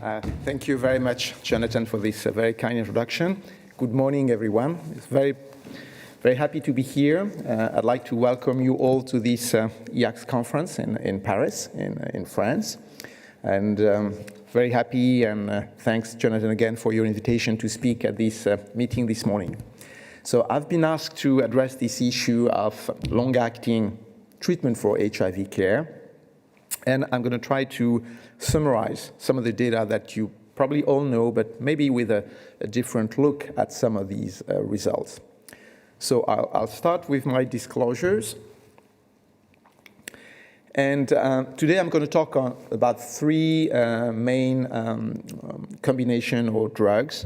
Thank you very much, Jonathan, for this very kind introduction. Good morning, everyone. It's very happy to be here. I'd like to welcome you all to this EACTS conference in Paris, in France. And very happy, and thanks, Jonathan, again for your invitation to speak at this meeting this morning. So I've been asked to address this issue of long-acting treatment for HIV care. And I'm going to try to summarize some of the data that you probably all know, but maybe with a different look at some of these results. So I'll start with my disclosures. And today I'm going to talk about three main combination or drugs.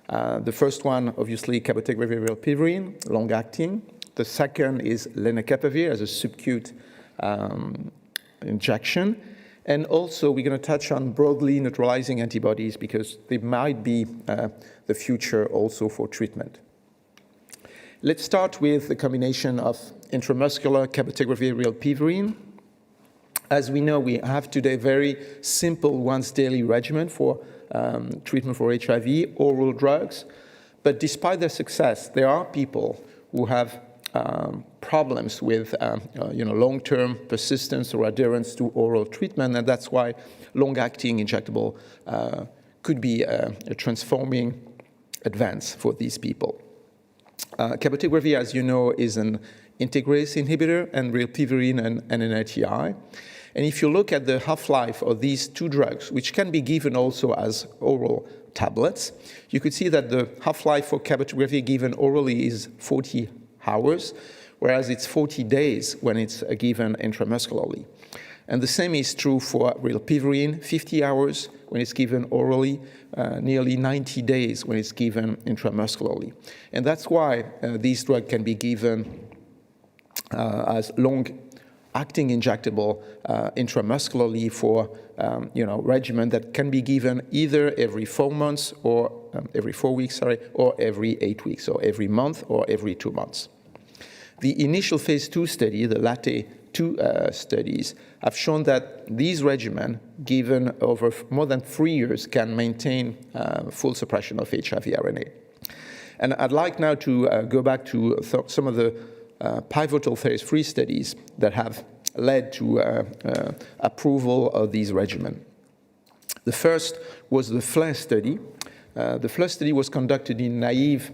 The first one, obviously, cabotegravir/rilpivirine, long-acting. The second is lenacapavir as a subcutaneous injection. And also, we're going to touch on broadly neutralizing antibodies because they might be the future also for treatment. Let's start with the combination of intramuscular cabotegravir/rilpivirine. As we know, we have today very simple once-daily regimen for treatment for HIV, oral drugs. But despite their success, there are people who have problems with long-term persistence or adherence to oral treatment, and that's why long-acting injectable could be a transforming advance for these people. Cabotegravir, as you know, is an integrase inhibitor, and rilpivirine an NNATI. And if you look at the half-life of these two drugs, which can be given also as oral tablets, you could see that the half-life for cabotegravir given orally is 40 hours, whereas it's 40 days when it's given intramuscularly. And the same is true for rilpivirine, 50 hours when it's given orally, nearly 90 days when it's given intramuscularly. And that's why this drug can be given as long-acting injectable intramuscularly for regimen that can be given either every 4 months or every 4 weeks, or every 8 weeks, or every month or every 2 months. The initial phase 2 study, the LATE-2 studies, have shown that these regimens, given over more than 3 years, can maintain full suppression of HIV RNA. And I'd like now to go back to some of the pivotal phase 3 studies that have led to approval of these regimens. The first was the FLAIR study. The FLAIR study was conducted in naive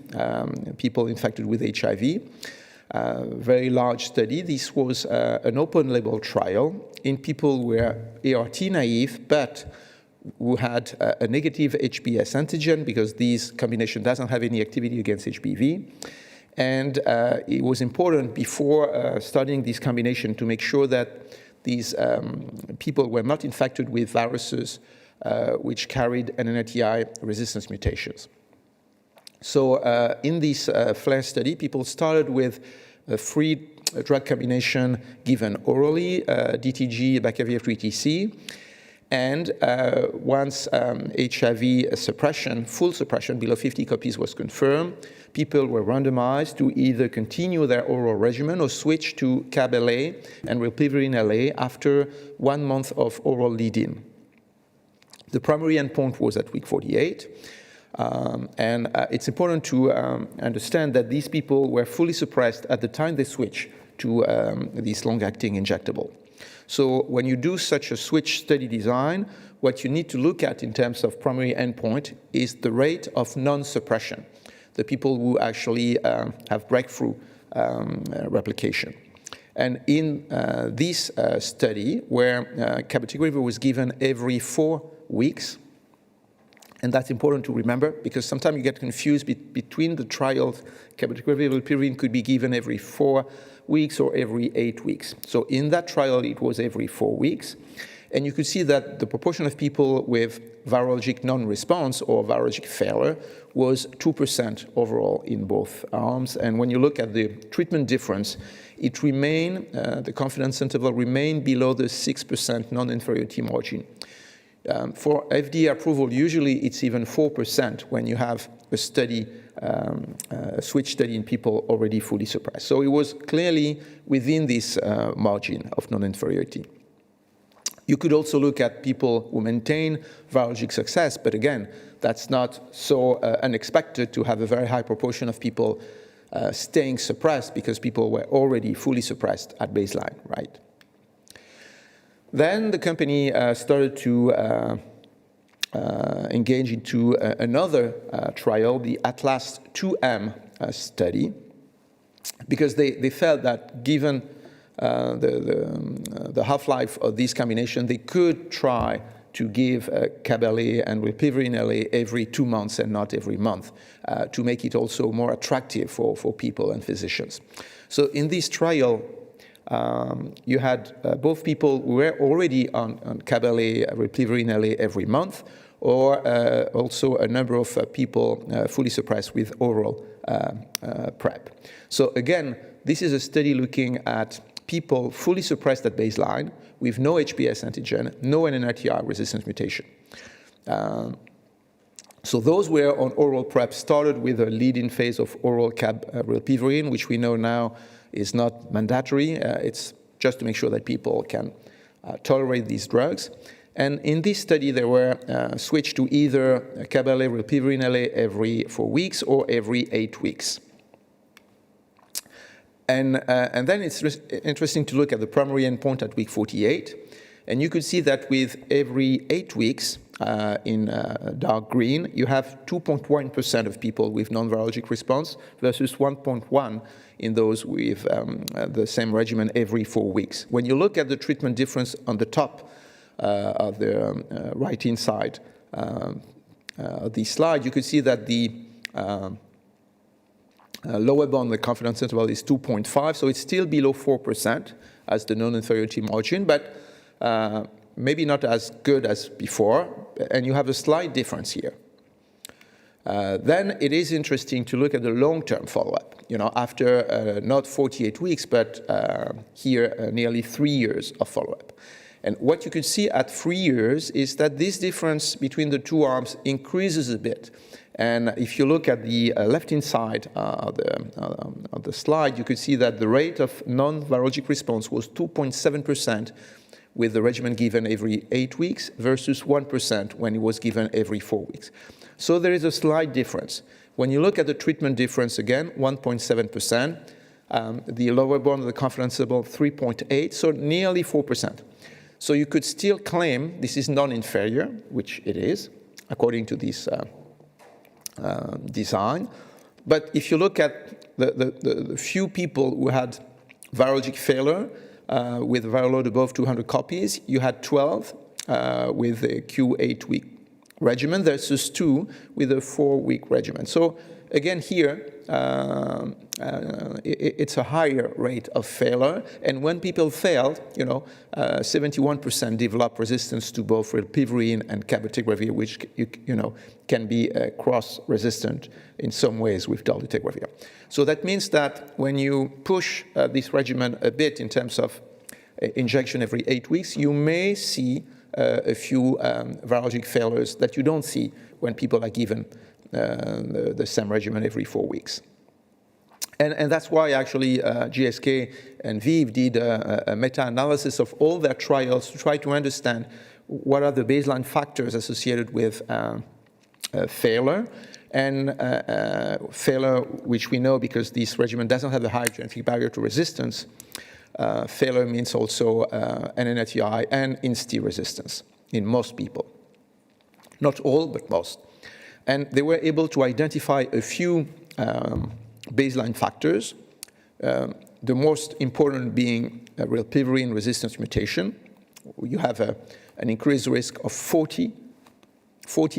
people infected with HIV. Very large study. This was an open-label trial in people who were ART naive, but who had a negative HBs antigen because this combination doesn't have any activity against HBV. And it was important before studying this combination to make sure that these people were not infected with viruses which carried NNATI resistance mutations. So in this FLAIR study, people started with a free drug combination given orally, DTG, bacavir, 3TC, and once HIV suppression, full suppression below 50 copies was confirmed, people were randomized to either continue their oral regimen or switch to CAB-LA and rilpivirine LA after 1 month of oral lead-in. The primary endpoint was at week 48. And it's important to understand that these people were fully suppressed at the time they switched to this long-acting injectable. So when you do such a switch study design, what you need to look at in terms of primary endpoint is the rate of non-suppression, the people who actually have breakthrough replication. And in this study, where cabotegravir was given every 4 weeks, and that's important to remember because sometimes you get confused between the trials. Cabotegravir/rilpivirine could be given every 4 weeks or every 8 weeks. So in that trial, it was every 4 weeks. And you could see that the proportion of people with virologic non-response or virologic failure was 2% overall in both arms. And when you look at the treatment difference, it remained, the confidence interval remained below the 6% non-inferiority margin. For FDA approval, usually it's even 4% when you have a study, a switch study in people already fully suppressed. So it was clearly within this margin of non-inferiority. You could also look at people who maintain virologic success, but again, that's not so unexpected to have a very high proportion of people staying suppressed because people were already fully suppressed at baseline, right? Then the company started to engage into another trial, the Atlas 2M study, because they felt that given the half-life of this combination, they could try to give Cabernet and rilpivirine LA every 2 months and not every month to make it also more attractive for people and physicians. So in this trial, you had both people who were already on Cabernet rilpivirine LA every month, or also a number of people fully suppressed with oral PrEP. So again, this is a study looking at people fully suppressed at baseline with no HBs antigen, no NNRTI resistance mutation. So those were on oral PrEP started with a lead-in phase of oral rilpivirine, which we know now is not mandatory. It's just to make sure that people can tolerate these drugs. And in this study, they were switched to either Cabernet rilpivirine LA every 4 weeks or every 8 weeks. And then it's interesting to look at the primary endpoint at week 48. And you could see that with every 8 weeks, in dark green, you have 2.1% of people with non-virologic response versus 1.1 in those with the same regimen every 4 weeks. When you look at the treatment difference on the top of the right-hand side of the slide, you could see that the lower bound of the confidence interval is 2.5, so it's still below 4% as the non-inferiority margin, but maybe not as good as before, and you have a slight difference here. Then it is interesting to look at the long-term follow-up, after not 48 weeks, but here nearly 3 years of follow-up. And what you could see at 3 years is that this difference between the two arms increases a bit. And if you look at the left-hand side of the slide, you could see that the rate of non-virologic response was 2.7% with the regimen given every 8 weeks versus 1% when it was given every 4 weeks. So there is a slight difference. When you look at the treatment difference again, 1.7%, the lower bound of the confidence interval 3.8, so nearly 4%. So you could still claim this is non-inferior, which it is, according to this design. But if you look at the few people who had virologic failure with viral load above 200 copies, you had 12 with a Q8-week regimen versus 2 with a 4-week regimen. So again here, it's a higher rate of failure. And when people failed, 71% develop resistance to both rilpivirine and cabotegravir, which can be cross-resistant in some ways with dolutegravir. So that means that when you push this regimen a bit in terms of injection every 8 weeks, you may see a few virologic failures that you don't see when people are given the same regimen every 4 weeks. And that's why actually GSK and ViiV did a meta-analysis of all their trials to try to understand what are the baseline factors associated with failure. And failure, which we know because this regimen doesn't have a high genetic barrier to resistance, failure means also NNRTI and INSTI resistance in most people. Not all, but most. And they were able to identify a few baseline factors, the most important being rilpivirine resistance mutation. You have an increased risk of 40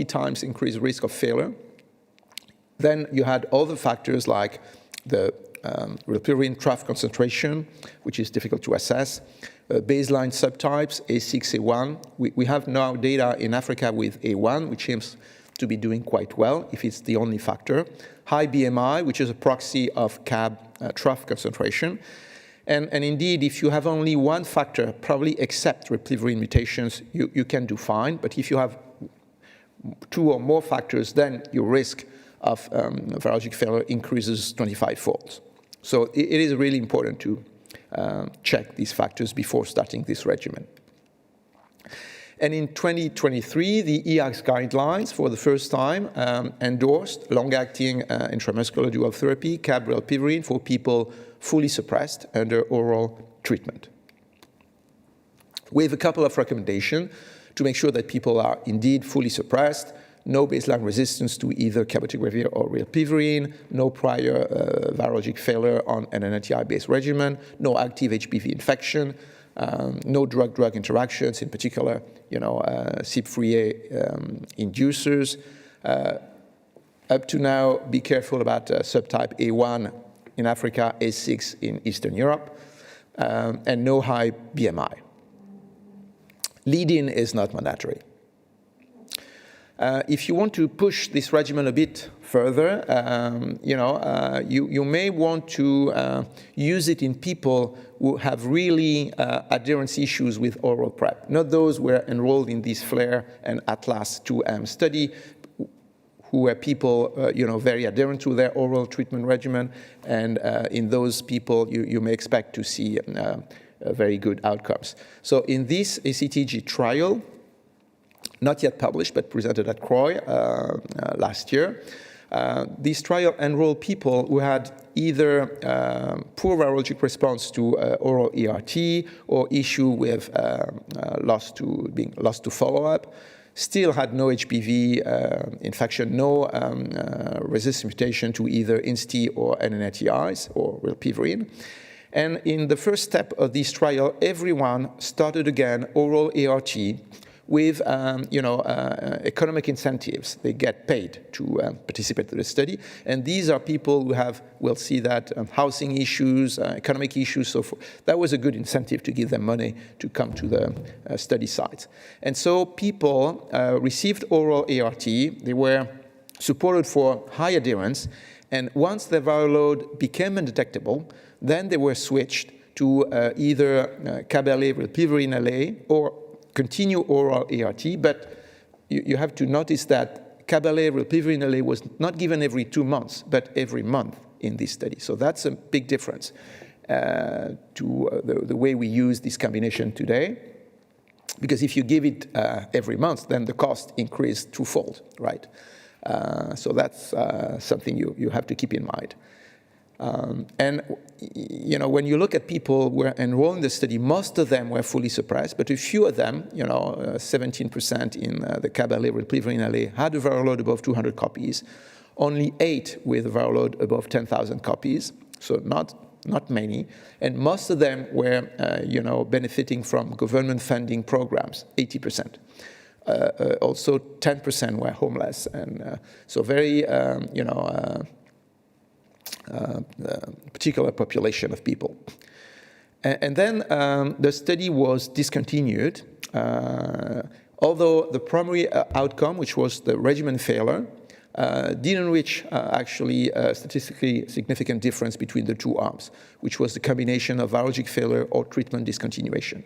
times increased risk of failure. Then you had other factors like the rilpivirine trough concentration, which is difficult to assess, baseline subtypes, A6, A1. We have now data in Africa with A1, which seems to be doing quite well, if it's the only factor. High BMI, which is a proxy of CAB trough concentration. And indeed, if you have only one factor, probably except rilpivirine mutations, you can do fine. But if you have 2 or more factors, then your risk of virologic failure increases 25-fold. So it is really important to check these factors before starting this regimen. And in 2023, the EACTS guidelines, for the first time, endorsed long-acting intramuscular dual therapy, cabrelpivirine, for people fully suppressed under oral treatment, with a couple of recommendations to make sure that people are indeed fully suppressed, no baseline resistance to either cabotegravir or rilpivirine, no prior virologic failure on an NNTI-based regimen, no active HPV infection, no drug-drug interactions, in particular, CYP3A inducers. Up to now, be careful about subtype A1 in Africa, A6 in Eastern Europe, and no high BMI. Lead-in is not mandatory. If you want to push this regimen a bit further, you may want to use it in people who have really adherence issues with oral PrEP, not those who were enrolled in this FLAIR and Atlas 2M study, who were people, very adherent to their oral treatment regimen, and in those people, you may expect to see very good outcomes. So in this ACTG trial, not yet published, but presented at CROI last year, this trial enrolled people who had either poor virologic response to oral ERT or issue with being lost to follow-up, still had no HPV infection, no resistant mutation to either INSTI or NNTIs or rilpivirine. And in the first step of this trial, everyone started again oral ART with economic incentives. They get paid to participate in the study. And these are people who have, we'll see that, housing issues, economic issues, so forth. That was a good incentive to give them money to come to the study sites. And so people received oral ART. They were supported for high adherence. And once the viral load became undetectable, then they were switched to either Cabernet rilpivirine LA or continue oral ART, but you have to notice that Cabernet rilpivirine LA was not given every 2 months, but every month in this study. So that's a big difference to the way we use this combination today. Because if you give it every month, then the cost increased twofold, right? So that's something you have to keep in mind. And when you look at people who were enrolled in the study, most of them were fully suppressed, but a few of them, 17% in the Cabernet rilpivirine LA had a viral load above 200 copies, only 8 with a viral load above 10,000 copies, so not many, and most of them were, benefiting from government funding programs, 80%. Also, 10% were homeless, and so very, particular population of people. And then the study was discontinued, although the primary outcome, which was the regimen failure, didn't reach actually a statistically significant difference between the two arms, which was the combination of virologic failure or treatment discontinuation.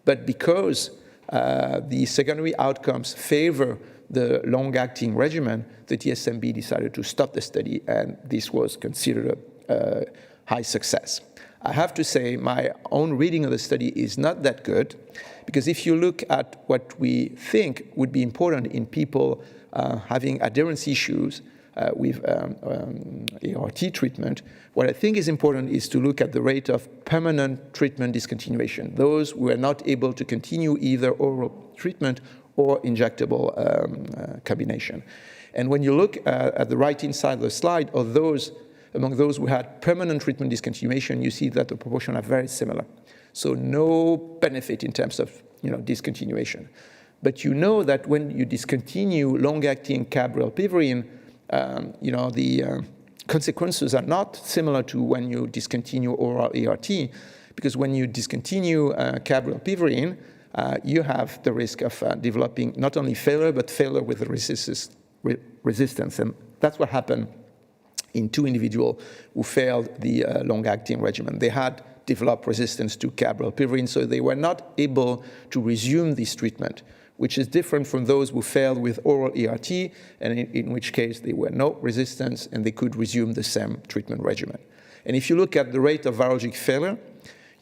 But because the secondary outcomes favor the long-acting regimen, the DSMB decided to stop the study, and this was considered a high success. I have to say my own reading of the study is not that good, because if you look at what we think would be important in people having adherence issues with ART treatment, what I think is important is to look at the rate of permanent treatment discontinuation, those who are not able to continue either oral treatment or injectable combination. And when you look at the right-hand side of the slide, of those, among those who had permanent treatment discontinuation, you see that the proportions are very similar. So no benefit in terms of discontinuation. But you know that when you discontinue long-acting cabrelpivirine, the consequences are not similar to when you discontinue oral ART, because when you discontinue cabrelpivirine, you have the risk of developing not only failure, but failure with resistance. And that's what happened in 2 individuals who failed the long-acting regimen. They had developed resistance to cabrelpivirine, so they were not able to resume this treatment, which is different from those who failed with oral ERT, and in which case there were no resistance and they could resume the same treatment regimen. And if you look at the rate of virologic failure,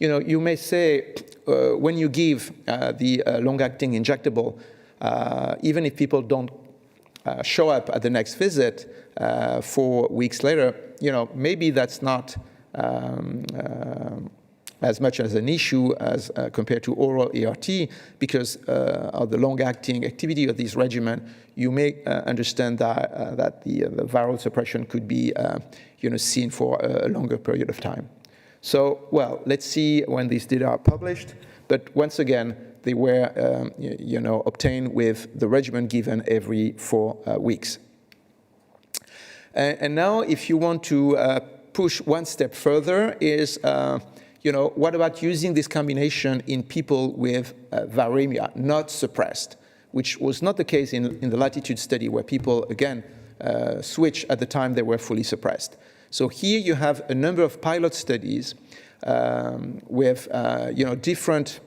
you may say, when you give the long-acting injectable, even if people don't show up at the next visit 4 weeks later, maybe that's not as much as an issue as compared to oral ERT, because of the long-acting activity of this regimen. You may understand that the viral suppression could be seen for a longer period of time. So, well, let's see when these data are published. But once again, they were obtained with the regimen given every 4 weeks. And now, if you want to push one step further, is what about using this combination in people with viremia, not suppressed, which was not the case in the Latitude study, where people, again, switched at the time they were fully suppressed. So here you have a number of pilot studies with different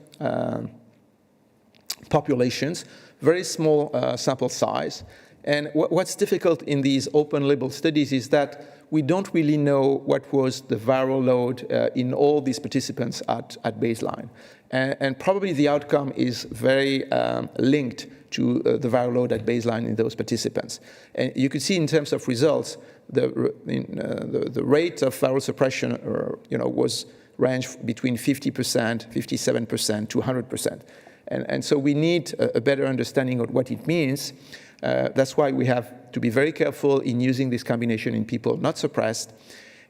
populations, very small sample size. And what's difficult in these open-label studies is that we don't really know what was the viral load in all these participants at baseline. And probably the outcome is very linked to the viral load at baseline in those participants. And you can see in terms of results, the rate of viral suppression was ranged between 50%, 57% to 100%. And so we need a better understanding of what it means. That's why we have to be very careful in using this combination in people not suppressed.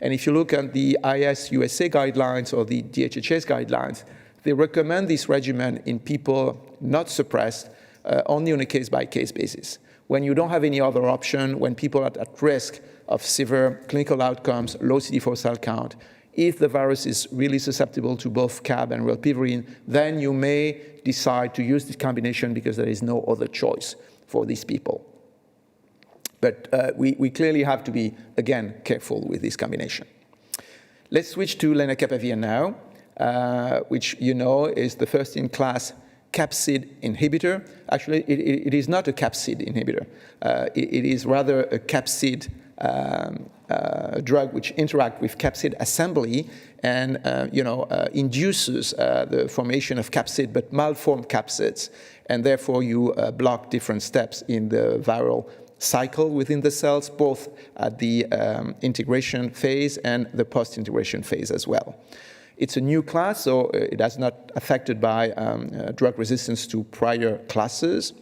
And if you look at the IS USA guidelines or the DHHS guidelines, they recommend this regimen in people not suppressed only on a case-by-case basis. When you don't have any other option, when people are at risk of severe clinical outcomes, low CD4 cell count, if the virus is really susceptible to both CAB and rilpivirine, then you may decide to use this combination because there is no other choice for these people. But we clearly have to be, again, careful with this combination. Let's switch to lenacapavir now, which is the first-in-class capsid inhibitor. Actually, it is not a capsid inhibitor. It is rather a capsid drug which interacts with capsid assembly and induces the formation of capsid, but malformed capsids. And therefore, you block different steps in the viral cycle within the cells, both at the integration phase and the post-integration phase as well. It's a new class, so it is not affected by drug resistance to prior classes.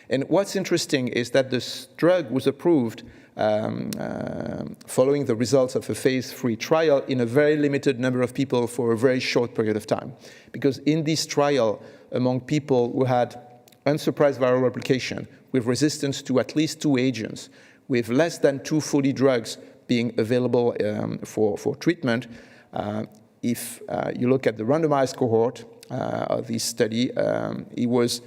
And what's interesting is that this drug was approved following the results of a phase 3 trial in a very limited number of people for a very short period of time. Because in this trial, among people who had unsuppressed viral replication with resistance to at least 2 agents, with less than 2 fully drugs being available for treatment, if you look at the randomized cohort of this study, it was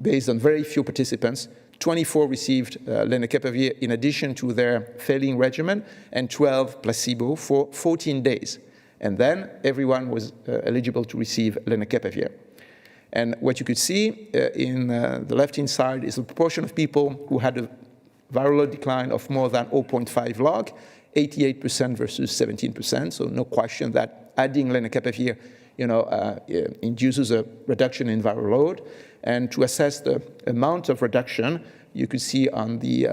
based on very few participants. 24 received lenacapavir in addition to their failing regimen, and 12 placebo for 14 days. And then everyone was eligible to receive lenacapavir. And what you could see in the left-hand side is the proportion of people who had a viral load decline of more than 0.5 log, 88% versus 17%. So no question that adding lenacapavir induces a reduction in viral load. And to assess the amount of reduction, you could see on the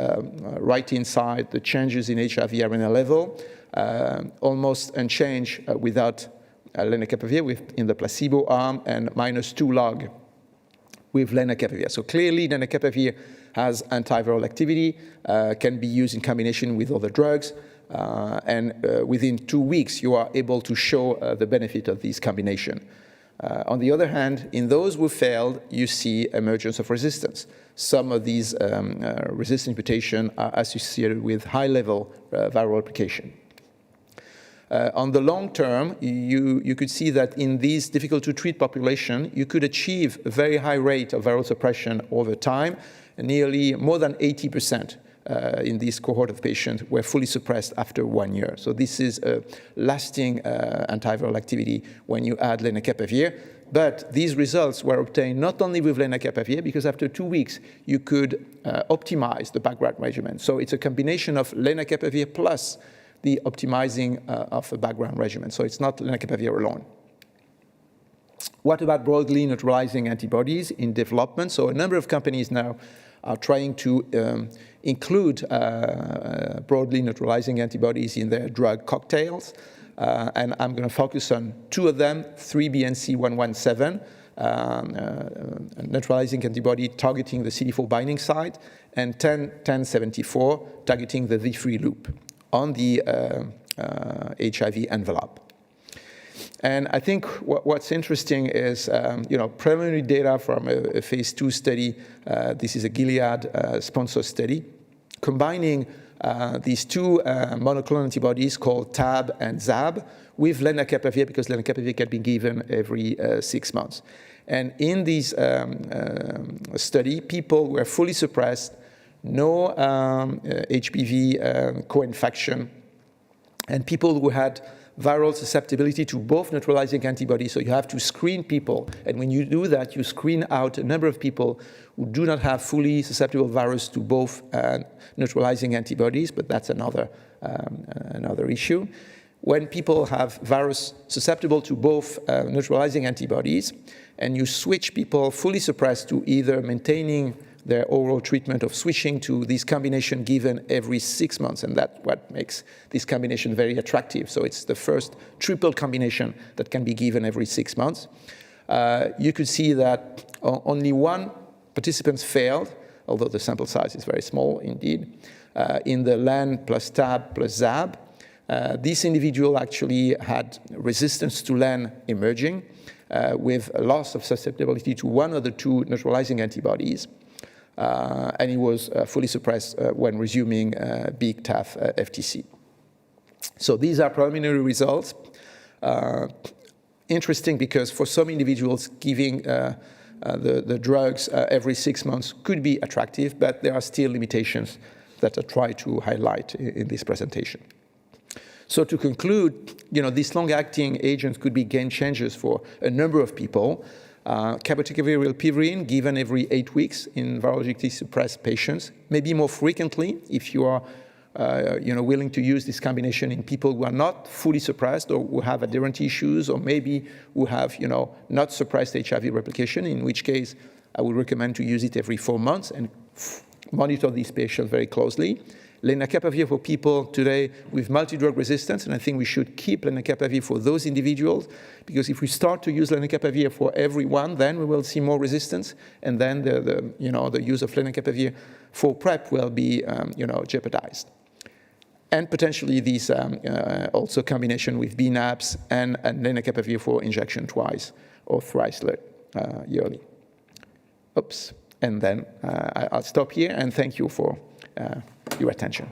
right-hand side the changes in HIV RNA level, almost unchanged without lenacapavir in the placebo arm, and -2 log with lenacapavir. So clearly, lenacapavir has antiviral activity, can be used in combination with other drugs, and within 2 weeks, you are able to show the benefit of this combination. On the other hand, in those who failed, you see emergence of resistance. Some of these resistant mutations are associated with high-level viral replication. On the long term, you could see that in these difficult-to-treat population, you could achieve a very high rate of viral suppression over time, nearly more than 80% in this cohort of patients were fully suppressed after 1 year. So this is a lasting antiviral activity when you add lenacapavir. But these results were obtained not only with lenacapavir, because after 2 weeks, you could optimize the background regimen. So it's a combination of lenacapavir plus the optimizing of a background regimen. So it's not lenacapavir alone. What about broadly neutralizing antibodies in development? So a number of companies now are trying to include broadly neutralizing antibodies in their drug cocktails. And I'm going to focus on two of them, 3BNC117, neutralizing antibody targeting the CD4 binding site, and 1074 targeting the V3 loop on the HIV envelope. And I think what's interesting is, preliminary data from a phase 2 study. This is a Gilead sponsored study, combining these two monoclonal antibodies called TAB and ZAB with lenacapavir, because lenacapavir can be given every 6 months. And in this study, people were fully suppressed, no HPV co-infection, and people who had viral susceptibility to both neutralizing antibodies. So you have to screen people. And when you do that, you screen out a number of people who do not have fully susceptible virus to both neutralizing antibodies, but that's another issue. When people have virus susceptible to both neutralizing antibodies, and you switch people fully suppressed to either maintaining their oral treatment of switching to this combination given every 6 months, and that's what makes this combination very attractive. So it's the first triple combination that can be given every 6 months. You could see that only one participant failed, although the sample size is very small indeed, in the LEN plus TAB plus ZAB. This individual actually had resistance to LEN emerging with a loss of susceptibility to one of the two neutralizing antibodies. And he was fully suppressed when resuming big TAF FTC. So these are preliminary results. Interesting because for some individuals, giving the drugs every 6 months could be attractive, but there are still limitations that I try to highlight in this presentation. So to conclude, these long-acting agents could be game changers for a number of people. Cabotegravir rilpivirine given every 8 weeks in virologically suppressed patients, maybe more frequently if you are willing to use this combination in people who are not fully suppressed or who have adherent issues, or maybe who have not suppressed HIV replication, in which case I would recommend to use it every 4 months and monitor these patients very closely. Lenacapavir for people today with multi-drug resistance, and I think we should keep lenacapavir for those individuals, because if we start to use lenacapavir for everyone, then we will see more resistance, and then the use of lenacapavir for PrEP will be jeopardized. And potentially these also combination with BNAbs and lenacapavir for injection twice or thrice yearly. Oops. And then I'll stop here and thank you for your attention.